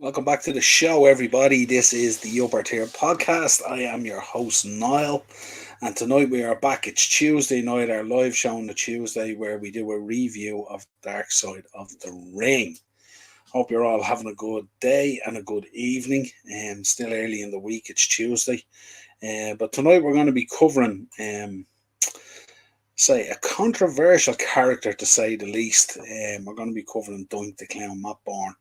Welcome back to the show, everybody. This is the Upper Tier Podcast. I am your host, Niall, and tonight we are back. It's Tuesday night, our live show on the Tuesday, where we do a review of Dark Side of the Ring. Hope you're all having a good day and a good evening. Still early in the week, it's Tuesday. But tonight we're going to be covering, say, a controversial character to say the least. We're going to be covering Doink the Clown, Matt Borne.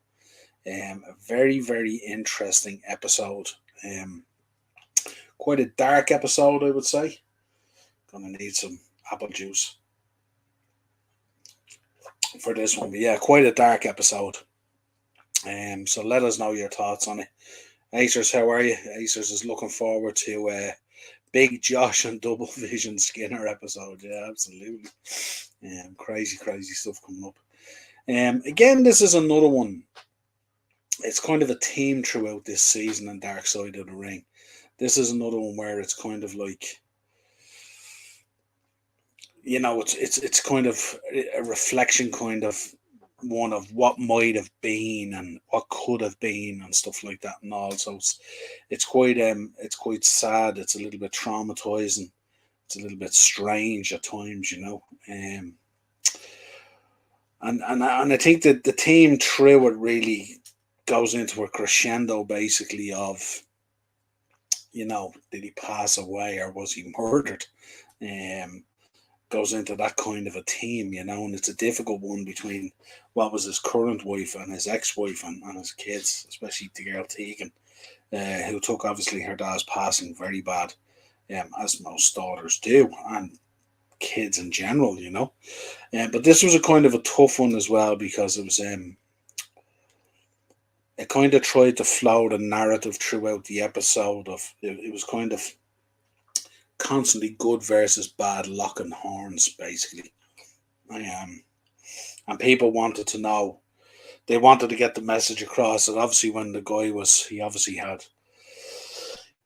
A very, very interesting episode. Um, Quite a dark episode, I would say. Gonna need some apple juice for this one, but yeah, quite a dark episode. So let us know your thoughts on it. Acers, how are you? Acers is looking forward to Big Josh and Double Vision Skinner episode. Yeah, absolutely. Crazy, crazy stuff coming up. Again, this is another one. It's kind of a theme throughout this season in Dark Side of the Ring. This is another one where it's kind of like, it's kind of a reflection, kind of one of what might have been and what could have been and stuff like that, and all. So it's quite sad. It's a little bit traumatizing. It's a little bit strange at times, and I think that the theme through it really goes into a crescendo, basically, of, did he pass away or was he murdered? Um, Goes into that kind of a theme, and it's a difficult one between what was his current wife and his ex-wife and his kids, especially the girl Tegan, who took obviously her dad's passing very bad, as most daughters do, and kids in general. But this was a kind of a tough one as well, because it kind of tried to flow the narrative throughout the episode of it was kind of constantly good versus bad, locking horns, basically. And people wanted to know, they wanted to get the message across that obviously when the guy was, he obviously had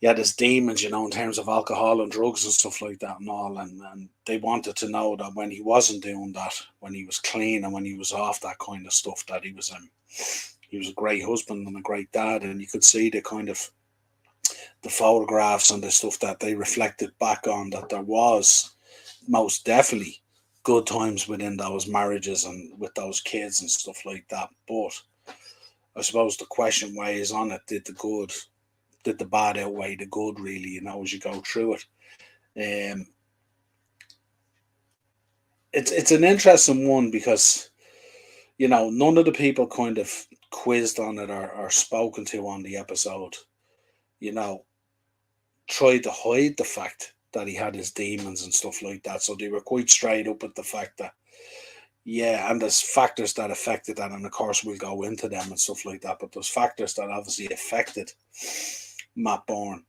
his demons, in terms of alcohol and drugs and stuff like that and all, and they wanted to know that when he wasn't doing that, when he was clean and when he was off that kind of stuff, that he was a great husband and a great dad, and you could see the photographs and the stuff that they reflected back on, that there was most definitely good times within those marriages and with those kids and stuff like that. But I suppose the question weighs on it: did the bad outweigh the good? Really, as you go through it. Um, it's an interesting one because none of the people kind of quizzed on it or spoken to on the episode, you know, tried to hide the fact that he had his demons and stuff like that. So they were quite straight up with the fact that, yeah, and there's factors that affected that, and of course we'll go into them and stuff like that. But there's factors that obviously affected Matt Bourne.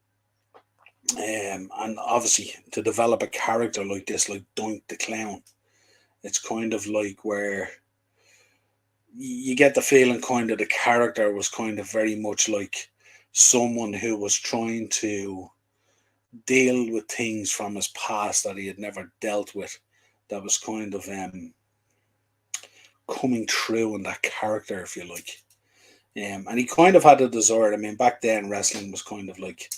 And obviously to develop a character like this, like Doink the Clown, it's kind of like where you get the feeling kind of the character was kind of very much like someone who was trying to deal with things from his past that he had never dealt with, that was kind of coming through in that character, if you like. And he kind of had a desire. I mean, back then wrestling was kind of like,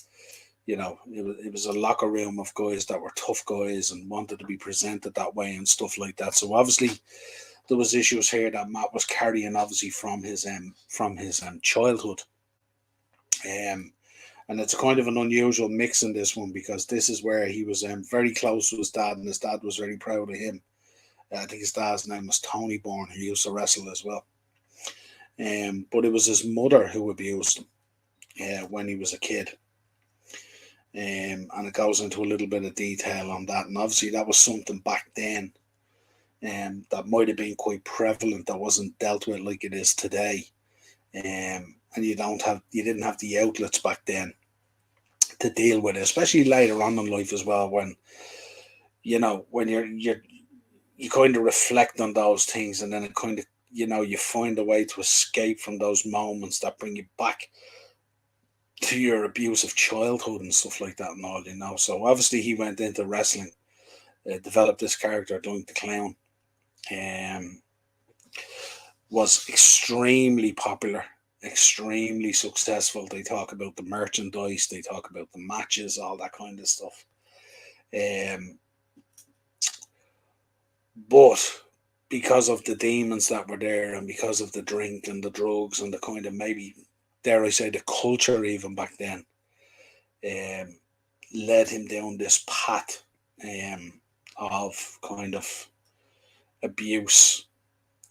it was a locker room of guys that were tough guys and wanted to be presented that way and stuff like that. So obviously there was issues here that Matt was carrying, obviously from his childhood. Um, and it's kind of an unusual mix in this one, because this is where he was very close to his dad, and his dad was very proud of him. I think his dad's name was Tony Bourne, who used to wrestle as well. But it was his mother who abused him when he was a kid. And it goes into a little bit of detail on that. And obviously that was something back then that might have been quite prevalent, that wasn't dealt with like it is today. And you didn't have the outlets back then to deal with it, especially later on in life as well, when when you kind of reflect on those things, and then it kind of you find a way to escape from those moments that bring you back to your abusive childhood and stuff like that and all. So obviously he went into wrestling, developed this character Doink the Clown, um was extremely popular extremely successful. They talk about the merchandise, they talk about the matches, all that kind of stuff. Um, but because of the demons that were there, and because of the drink and the drugs and the kind of, maybe, dare I say, the culture even back then, um, led him down this path of kind of abuse.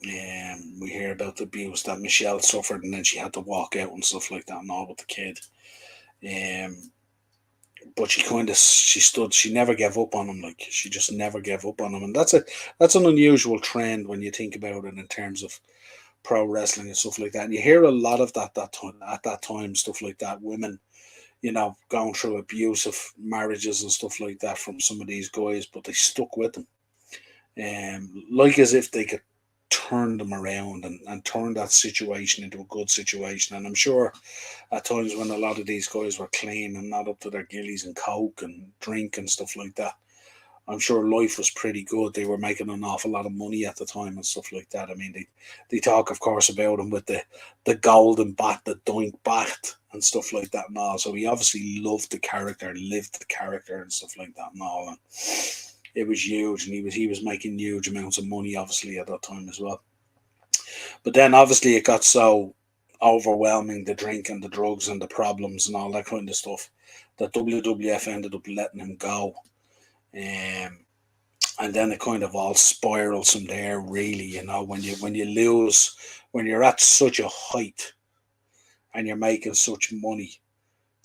We hear about the abuse that Michelle suffered, and then she had to walk out and stuff like that, and all with the kid. Um, but she never gave up on him. Like, she just never gave up on him, and that's an unusual trend when you think about it in terms of pro wrestling and stuff like that. And you hear a lot of that time, at that time, stuff like that. Women, going through abusive marriages and stuff like that from some of these guys, but they stuck with them, like as if they could turn them around, and turn that situation into a good situation. And I'm sure at times when a lot of these guys were clean and not up to their gillies and coke and drink and stuff like that, I'm sure life was pretty good. They were making an awful lot of money at the time and stuff like that. I mean, they talk, of course, about him with the golden bat, the Doink bat, and stuff like that and all. So he obviously loved the character, lived the character and stuff like that and all. And it was huge, and he was making huge amounts of money, obviously, at that time as well. But then obviously it got so overwhelming, the drink and the drugs and the problems and all that kind of stuff, that WWF ended up letting him go. Um, and then it kind of all spirals from there, really. When you lose, when you're at such a height and you're making such money,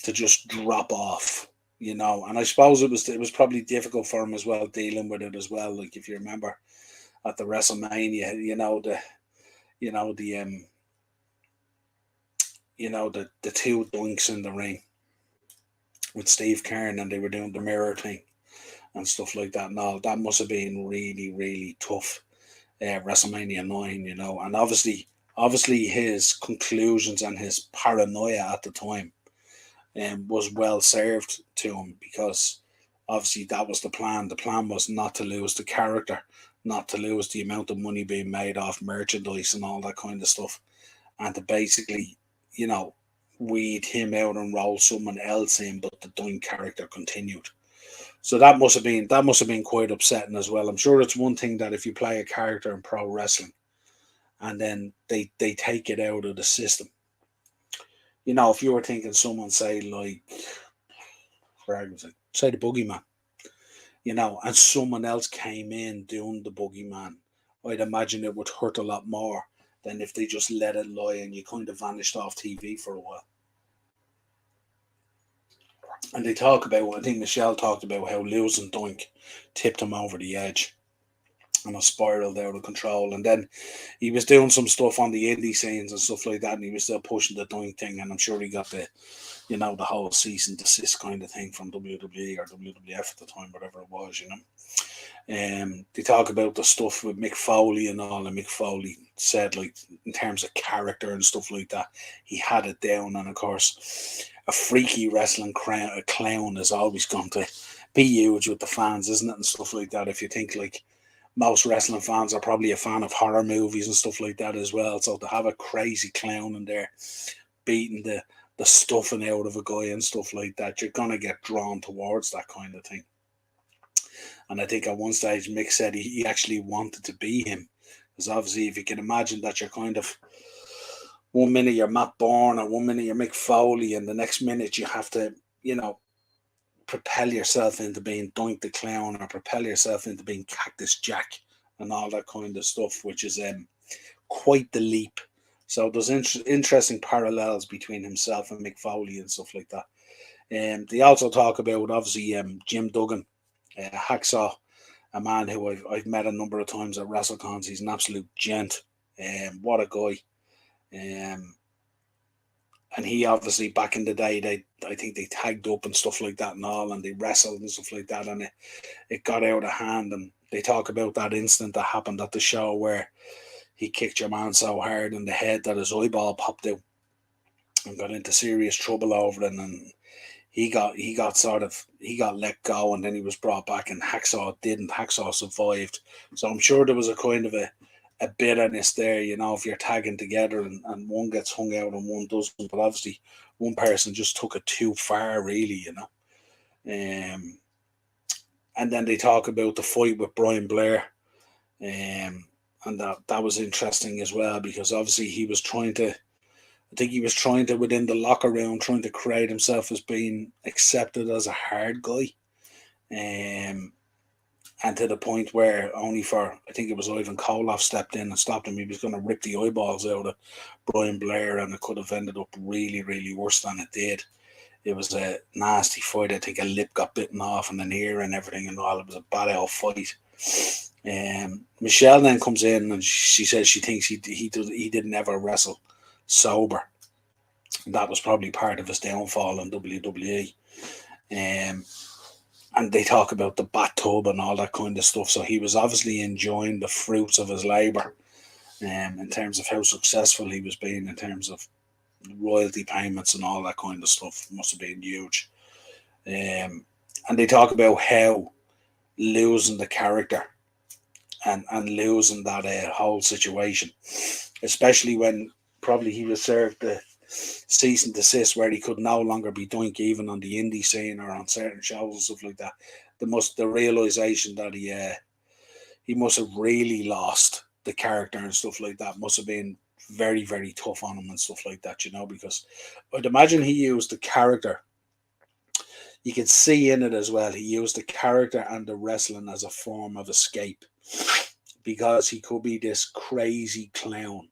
to just drop off. And I suppose it was probably difficult for him as well, dealing with it as well. Like, if you remember at the WrestleMania, the two Doinks in the ring with Steve Kern, and they were doing the mirror thing and stuff like that and all. That must have been really, really tough. WrestleMania 9, and obviously his conclusions and his paranoia at the time was well served to him, because obviously that was the plan. The plan was not to lose the character, not to lose the amount of money being made off merchandise and all that kind of stuff, and to basically, you know, weed him out and roll someone else in, but the Doink character continued. So that must have been quite upsetting as well. I'm sure it's one thing that if you play a character in pro wrestling and then they take it out of the system. If you were thinking someone, say, like, for argument's sake, say the boogeyman, and someone else came in doing the boogeyman, I'd imagine it would hurt a lot more than if they just let it lie and you kind of vanished off TV for a while. And I think Michelle talked about how losing Doink tipped him over the edge, and it spiraled out of control. And then he was doing some stuff on the indie scenes and stuff like that, and he was still pushing the Doink thing. And I'm sure he got the whole cease and desist kind of thing from WWE or WWF at the time, whatever it was. They talk about the stuff with Mick Foley and all, and Mick Foley said, like, in terms of character and stuff like that, he had it down. And of course, a freaky wrestling clown is always going to be huge with the fans, isn't it? And stuff like that. If you think, like, most wrestling fans are probably a fan of horror movies and stuff like that as well. So to have a crazy clown in there beating the stuffing out of a guy and stuff like that, you're gonna get drawn towards that kind of thing. And I think at one stage Mick said he actually wanted to be him. Because obviously, if you can imagine that you're kind of, one minute you're Matt Borne, and one minute you're Mick Foley, and the next minute you have to, propel yourself into being Doink the Clown, or propel yourself into being Cactus Jack, and all that kind of stuff, which is quite the leap. So there's interesting parallels between himself and Mick Foley and stuff like that. They also talk about, obviously, Jim Duggan, Hacksaw, a man who I've met a number of times at WrestleCons. He's an absolute gent. What a guy. And he obviously, back in the day, I think they tagged up and stuff like that and all, and they wrestled and stuff like that, and it got out of hand. And they talk about that incident that happened at the show where he kicked your man so hard in the head that his eyeball popped out and got into serious trouble over it. And he got let go, and then he was brought back, and Hacksaw didn't. Hacksaw survived. So I'm sure there was a kind of a a bitterness there, if you're tagging together and one gets hung out and one doesn't. But obviously, one person just took it too far, really. Um, and then they talk about the fight with Brian Blair, and that was interesting as well, because obviously he was trying to. I think he was trying to, within the locker room, trying to create himself as being accepted as a hard guy. Um, and to the point where I think it was Ivan Koloff stepped in and stopped him. He was going to rip the eyeballs out of Brian Blair, and it could have ended up really, really worse than it did. It was a nasty fight. I think a lip got bitten off and an ear and everything and all. It was a bad old fight. Michelle then comes in and she says she thinks he didn't ever wrestle sober. That was probably part of his downfall in WWE. And they talk about the bathtub and all that kind of stuff. So he was obviously enjoying the fruits of his labour, in terms of how successful he was being, in terms of royalty payments and all that kind of stuff. Must have been huge. And they talk about how losing the character and losing that whole situation, especially when probably he was served the cease and desist where he could no longer be Doink even on the indie scene or on certain shows and stuff like that. The realization that he must have really lost the character and stuff like that must have been very, very tough on him and stuff like that, because I'd imagine he used the character. You could see in it as well, he used the character and the wrestling as a form of escape, because he could be this crazy clown.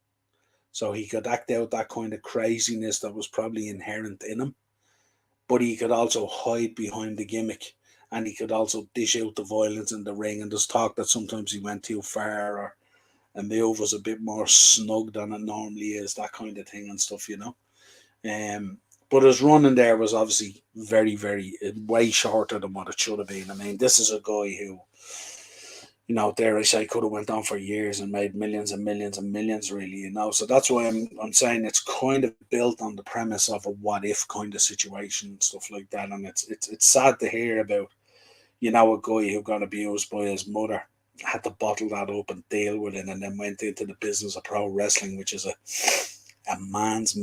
So he could act out that kind of craziness that was probably inherent in him, but he could also hide behind the gimmick, and he could also dish out the violence in the ring. And just talk that sometimes he went too far, or a move was a bit more snug than it normally is, that kind of thing and stuff. But his running there was obviously very, very way shorter than what it should have been. I mean, this is a guy who, dare I say, could have went on for years and made millions and millions and millions, really. So that's why I'm saying it's kind of built on the premise of a what if kind of situation and stuff like that. And it's sad to hear about, a guy who got abused by his mother, had to bottle that up and deal with it, and then went into the business of pro wrestling, which is a man's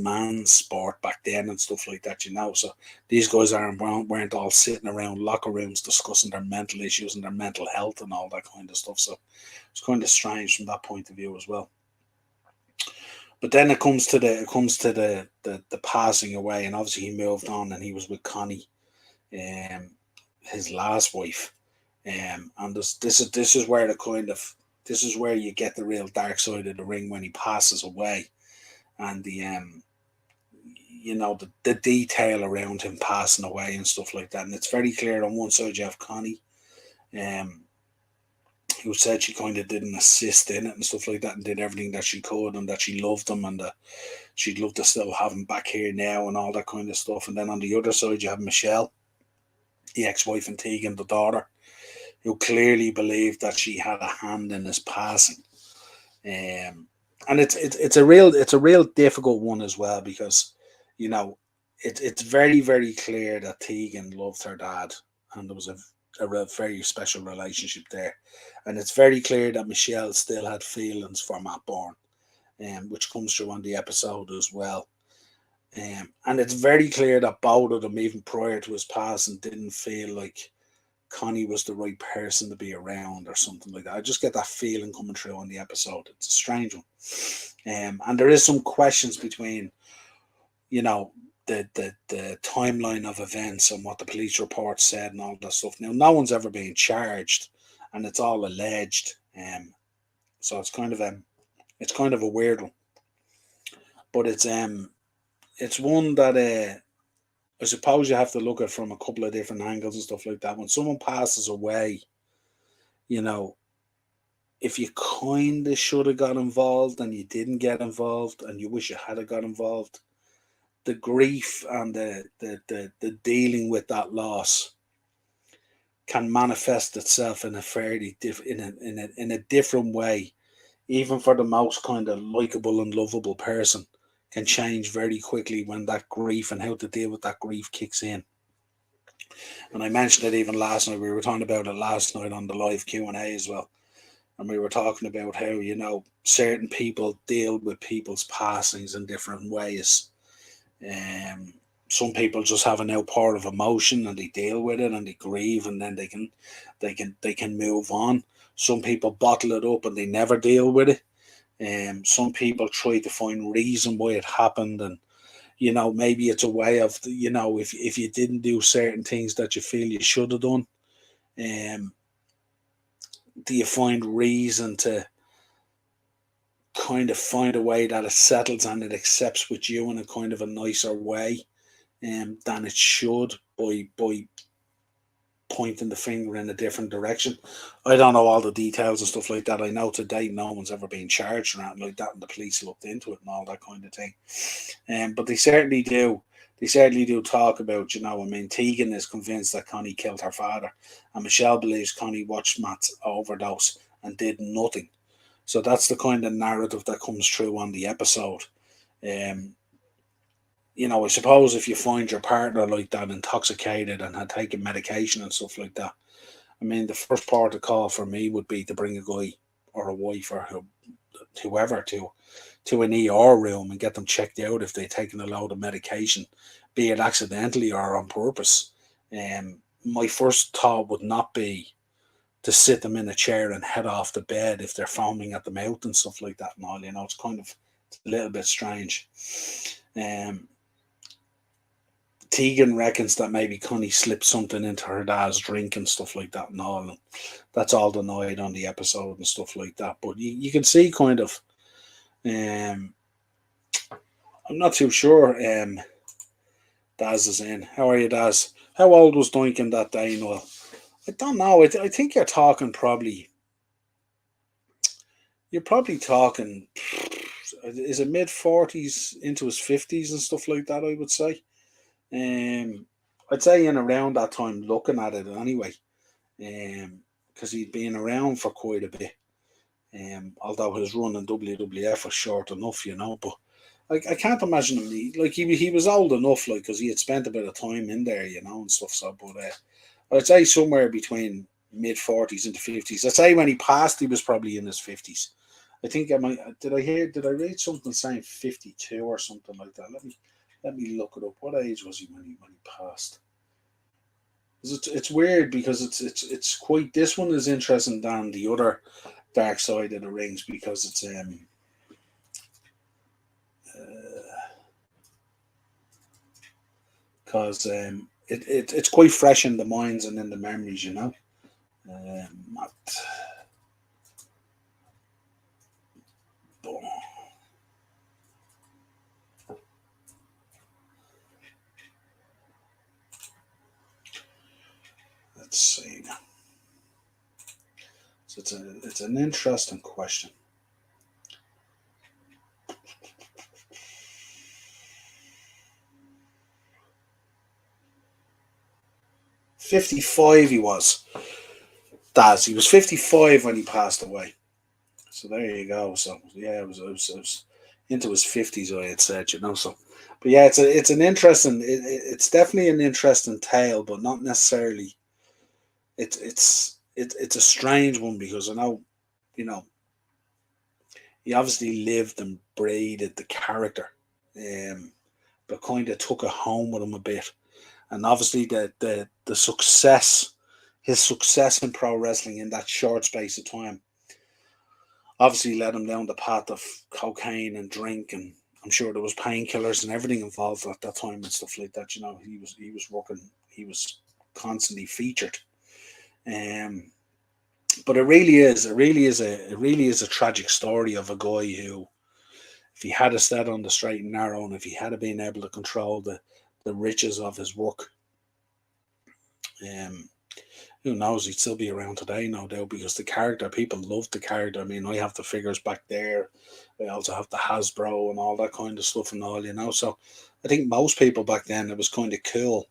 sport back then and stuff like that. So these guys weren't all sitting around locker rooms discussing their mental issues and their mental health and all that kind of stuff. So it's kind of strange from that point of view as well. But then it comes to the passing away, and obviously he moved on and he was with Connie, his last wife. And this is where this is where you get the real dark side of the ring, when he passes away, and the detail around him passing away and stuff like that. And it's very clear on one side you have Connie, who said she kind of didn't assist in it and stuff like that, and did everything that she could, and that she loved him, and that she'd love to still have him back here now and all that kind of stuff. And then on the other side you have Michelle, the ex-wife, and Tegan, the daughter, who clearly believed that she had a hand in his passing. And it's a real difficult one as well, because it's very, very clear that Tegan loved her dad, and there was a very special relationship there, and it's very clear that Michelle still had feelings for Matt Borne, which comes through on the episode as well. And it's very clear that both of them, even prior to his passing, didn't feel like Connie was the right person to be around or something like that. I just get that feeling coming through on the episode. It's a strange one. And there is some questions between, the timeline of events and what the police report said and all that stuff. Now, no one's ever been charged, and it's all alleged. So it's kind of a weird one. But it's one that I suppose you have to look at from a couple of different angles and stuff like that. When someone passes away, if you kind of should have got involved and you didn't get involved, and you wish you had got involved, the grief and the dealing with that loss can manifest itself in a fairly in a different way. Even for the most kind of likable and lovable person, can change very quickly when that grief and how to deal with that grief kicks in. And I mentioned it even last night. We were talking about it last night on the live Q&A as well. and we were talking about how, certain people deal with people's passings in different ways. Um, some people just have an outpour of emotion and they deal with it and they grieve, and then they can move on. Some people bottle it up and they never deal with it. Some people try to find reason why it happened, and maybe it's a way of, if you didn't do certain things that you feel you should have done, um, do you find reason to kind of find a way that it settles and it accepts with you in a kind of a nicer way, than it should, by pointing the finger in a different direction. I don't know all the details and stuff like that. I know to date no one's ever been charged or anything like that, and the police looked into it and all that kind of thing. But they certainly do. They certainly do talk about, Tegan is convinced that Connie killed her father, and Michelle believes Connie watched Matt's overdose and did nothing. So that's the kind of narrative that comes through on the episode. Um, I suppose if you find your partner like that, intoxicated and had taken medication and stuff like that, I mean, the first part of call for me would be to bring a guy or a wife or whoever to an ER room and get them checked out if they've taken a load of medication, be it accidentally or on purpose. My first thought would not be to sit them in a chair and head off the bed if they're foaming at the mouth and stuff like that and all. It's a little bit strange. Um, Tegan reckons that maybe Connie slipped something into her dad's drink and stuff like that and all. And that's all denied on the episode and stuff like that. But you can see kind of, um, I'm not too sure. Daz is in. How are you, Daz? How old was Doink that day, Noel? I don't know. I think you're probably talking, is it mid 40s into his 50s and stuff like that, I would say. I'd say in around that time, looking at it anyway, because he'd been around for quite a bit. Although his run in WWF was short enough, but I can't imagine him. He was old enough, like, because he had spent a bit of time in there, and stuff. So, but I'd say somewhere between mid 40s into 50s. I'd say when he passed, he was probably in his 50s. I think I might. Did I read something saying 52 or something like that? Let me look it up. What age was he when he passed? It's weird because it's quite. This one is interesting than the other Dark Side of the Rings because it's because it's quite fresh in the minds and in the memories. Matt Borne. Let's see. So it's an interesting question. 55 he was. He was 55 when he passed away. So there you go. So yeah, it was into his 50s. I had said. So, but yeah, it's an interesting. It's definitely an interesting tale, but not necessarily. It's a strange one because I know, you know, he obviously lived and breathed the character, um, but kind of took it home with him a bit. And obviously the success, his success in pro wrestling in that short space of time, obviously led him down the path of cocaine and drink, and I'm sure there was painkillers and everything involved at that time and stuff like that. He was working, he was constantly featured. Um, but it really is a tragic story of a guy who, if he had stayed on the straight and narrow, and if he had been able to control the riches of his work, um, who knows, he'd still be around today, no doubt, because the character, people loved the character. I mean, I have the figures back there. I also have the Hasbro and all that kind of stuff and all. So I think most people back then, it was kind of cool,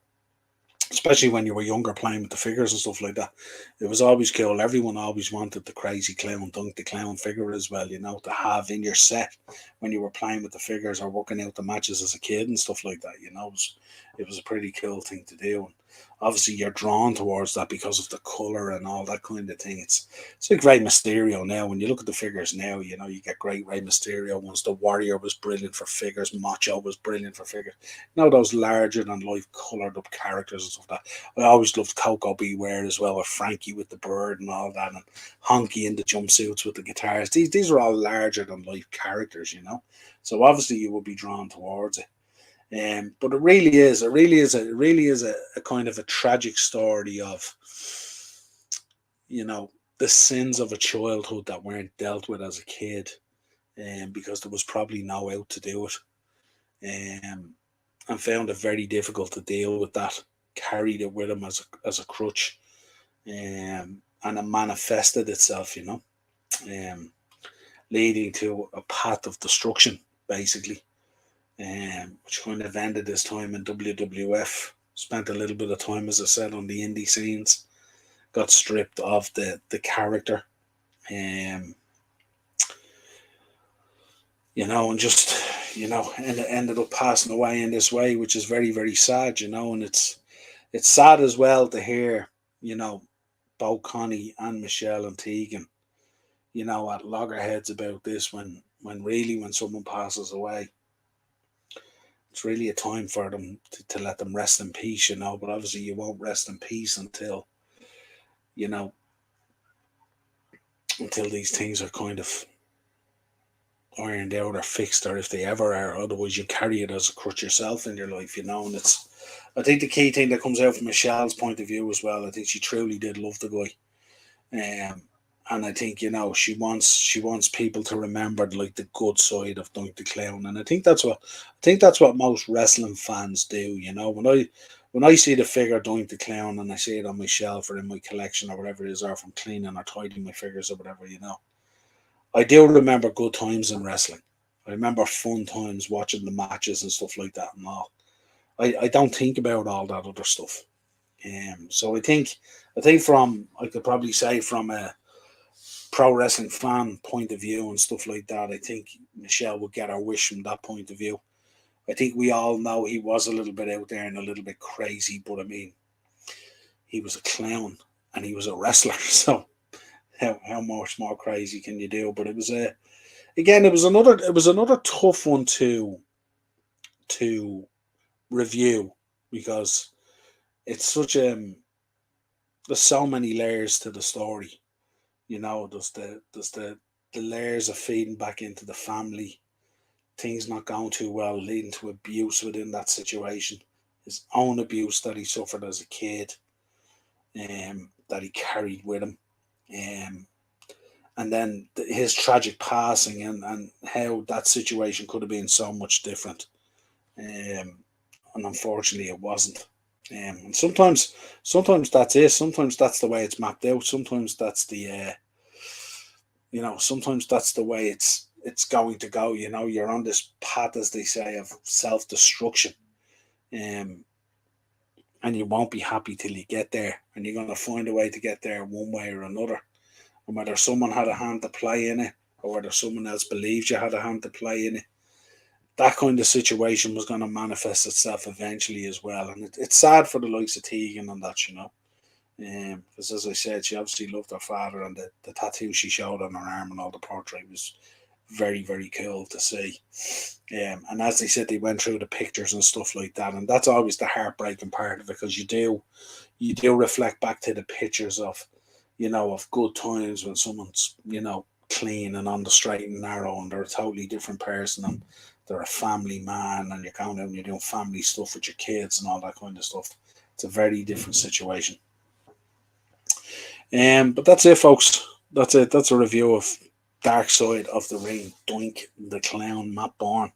especially when you were younger playing with the figures and stuff like that. It was always cool. Everyone always wanted the crazy clown, Dunk the Clown figure as well, to have in your set when you were playing with the figures or working out the matches as a kid and stuff like that. It was a pretty cool thing to do. obviously you're drawn towards that because of the color and all that kind of thing. It's like Rey Mysterio now. When you look at the figures now, you get great Rey Mysterio ones. The Warrior was brilliant for figures. Macho was brilliant for figures. Now those larger than life colored up characters and stuff like that. I always loved Coco Beware as well, with Frankie with the bird and all that, and Honky in the jumpsuits with the guitars. These are all larger than life characters. So obviously you will be drawn towards it. But it really is a kind of a tragic story of, the sins of a childhood that weren't dealt with as a kid, because there was probably no out to do it, and found it very difficult to deal with that. Carried it with him as a crutch, and it manifested itself, leading to a path of destruction, basically. Which kind of ended his time in WWF. Spent a little bit of time, as I said, on the indie scenes. Got stripped of the character, and just and it ended up passing away in this way, which is very, very sad. And it's sad as well to hear, both Connie and Michelle and Tegan, at loggerheads about this, when really, when someone passes away, it's really a time for them to let them rest in peace. But obviously you won't rest in peace you know until these things are kind of ironed out or fixed, or if they ever are. Otherwise you carry it as a crutch yourself in your life. And I think the key thing that comes out from Michelle's point of view as well, I think she truly did love the guy. And I think, she wants people to remember, like, the good side of Doink the Clown. And I think that's what most wrestling fans do. When I see the figure Doink the Clown and I see it on my shelf or in my collection or whatever it is, or from cleaning or tidying my figures or whatever, I do remember good times in wrestling. I remember fun times watching the matches and stuff like that and all. I don't think about all that other stuff. So I think I could probably say from a pro wrestling fan point of view and stuff like that, I think Michelle would get her wish from that point of view. I think we all know he was a little bit out there and a little bit crazy, but I mean, he was a clown and he was a wrestler, so how much more crazy can you do? But it was another tough one to review, because it's there's so many layers to the story. There's the layers of feeding back into the family, things not going too well, leading to abuse within that situation, his own abuse that he suffered as a kid, that he carried with him, um, and then his tragic passing, and how that situation could have been so much different, um, and unfortunately it wasn't. And sometimes that's it. Sometimes that's the way it's mapped out. Sometimes that's the way it's going to go. You're on this path, as they say, of self destruction, um, and you won't be happy till you get there, and you're going to find a way to get there one way or another. And whether someone had a hand to play in it, or whether someone else believed you had a hand to play in it, that kind of situation was going to manifest itself eventually as well. And it's sad for the likes of Tegan and that. Because, as I said, she obviously loved her father, and the tattoo she showed on her arm and all the portrait was very, very cool to see. And as they said, they went through the pictures and stuff like that, and that's always the heartbreaking part of it, because you do reflect back to the pictures of good times when someone's clean and on the straight and narrow, and they're a totally different person, and they're a family man, and you're going out and you're doing family stuff with your kids and all that kind of stuff. It's a very different situation. But that's it, folks. That's it. That's a review of Dark Side of the Ring, Doink the Clown, Matt Borne.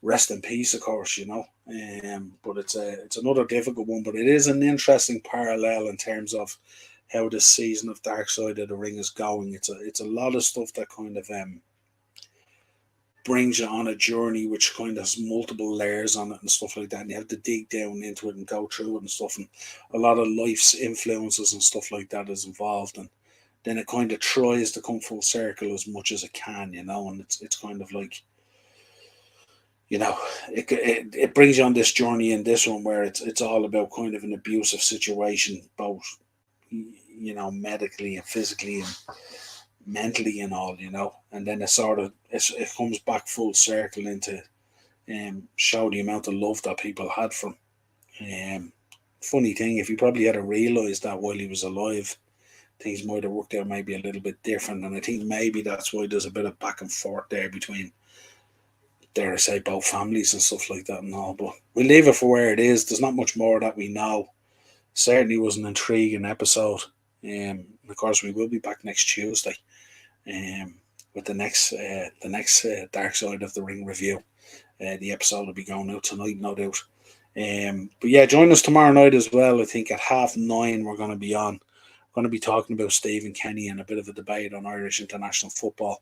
Rest in peace, of course. But it's another difficult one, but it is an interesting parallel in terms of how this season of Dark Side of the Ring is going. It's a lot of stuff that kind of brings you on a journey which kind of has multiple layers on it and stuff like that, and you have to dig down into it and go through it and stuff, and a lot of life's influences and stuff like that is involved, and then it kind of tries to come full circle as much as it can, and it's kind of like, you know, it brings you on this journey in this one where it's all about kind of an abusive situation, both medically and physically and mentally and all, and then it comes back full circle into show the amount of love that people had for him. Funny thing, if he probably had realised that while he was alive, things might have worked out maybe a little bit different, and I think maybe that's why there's a bit of back and forth there between, dare I say, both families and stuff like that and all. But we leave it for where it is. There's not much more that we know. Certainly was an intriguing episode. Of course, we will be back next Tuesday with the next Dark Side of the Ring review. The episode will be going out tonight, no doubt. But yeah, join us tomorrow night as well. I think at 9:30 we're going to be on. We're going to be talking about Stephen Kenny and a bit of a debate on Irish international football.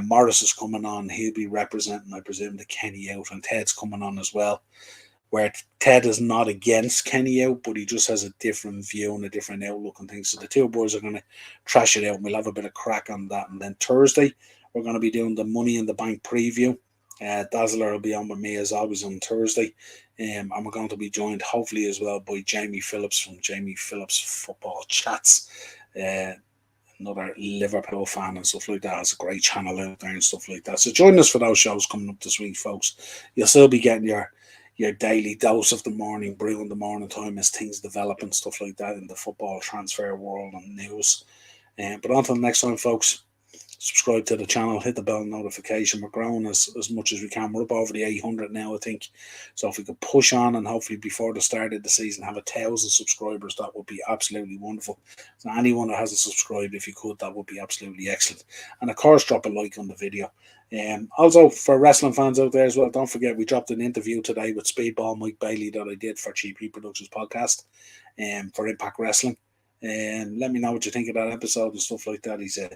Morris is coming on. He'll be representing, I presume, the Kenny out, and Ted's coming on as well. Where Ted is not against Kenny out, but he just has a different view and a different outlook and things. So the two boys are going to trash it out, and we'll have a bit of crack on that. And then Thursday, we're going to be doing the Money in the Bank preview. Dazzler will be on with me as always on Thursday. And we're going to be joined hopefully as well by Jamie Phillips from Jamie Phillips Football Chats. Another Liverpool fan and stuff like that. Has a great channel out there and stuff like that. So join us for those shows coming up this week, folks. You'll still be getting your daily dose of the morning brew in the morning time as things develop and stuff like that in the football transfer world and news. But until next time, folks, subscribe to the channel, hit the bell notification. We're growing as much as we can. We're up over the 800 now, I think. So if we could push on and hopefully before the start of the season have 1,000 subscribers, that would be absolutely wonderful. So anyone that hasn't subscribed, if you could, that would be absolutely excellent. And of course, drop a like on the video. Also, for wrestling fans out there as well, don't forget we dropped an interview today with Speedball Mike Bailey that I did for GP Productions podcast for Impact Wrestling. Let me know what you think of that episode and stuff like that. He's an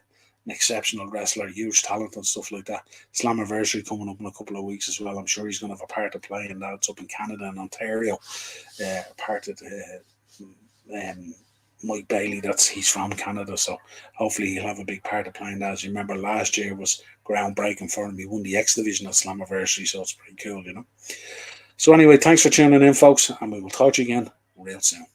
exceptional wrestler, huge talent and stuff like that. Slammiversary coming up in a couple of weeks as well. I'm sure he's going to have a part to play in that. It's up in Canada and Ontario. Part of Mike Bailey, he's from Canada, so hopefully he'll have a big part to play in that. As you remember, last year was groundbreaking for him. He won the X Division at Slammiversary, so it's pretty cool, So anyway, thanks for tuning in, folks, and we will talk to you again real soon.